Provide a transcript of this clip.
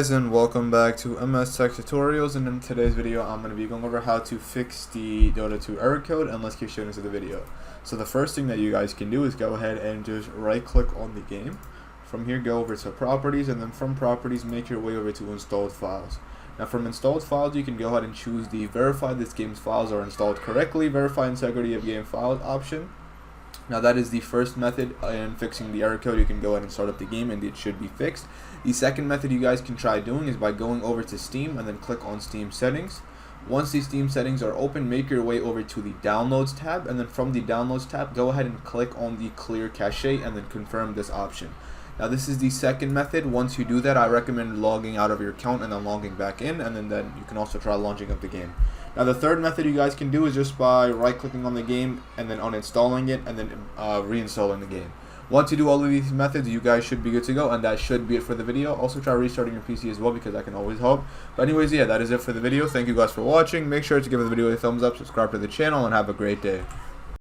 guys, and welcome back to MS Tech Tutorials. And in today's video I'm going to be going over how to fix the Dota 2 error code, and let's get straight into the video. So the first thing that you guys can do is go ahead and just right click on the game. From here go over to properties, and then from properties make your way over to installed files. Now from installed files you can go ahead and choose the verify this game's files are installed correctly, verify integrity of game files option. Now that is the first method in fixing the error code. You can go ahead and start up the game and it should be fixed. The second method you guys can try doing is by going over to Steam and then click on Steam settings. Once these Steam settings are open, make your way over to the downloads tab, and then from the downloads tab go ahead and click on the clear cache and then confirm this option. Now this is the second method. Once you do that, I recommend logging out of your account and then logging back in, and then you can also try launching up the game. Now the third method you guys can do is just by right clicking on the game and then uninstalling it and then reinstalling the game. Once you do all of these methods, you guys should be good to go, and that should be it for the video. Also try restarting your PC as well, because that can always help. But anyways, yeah, that is it for the video. Thank you guys for watching. Make sure to give the video a thumbs up, subscribe to the channel, and have a great day.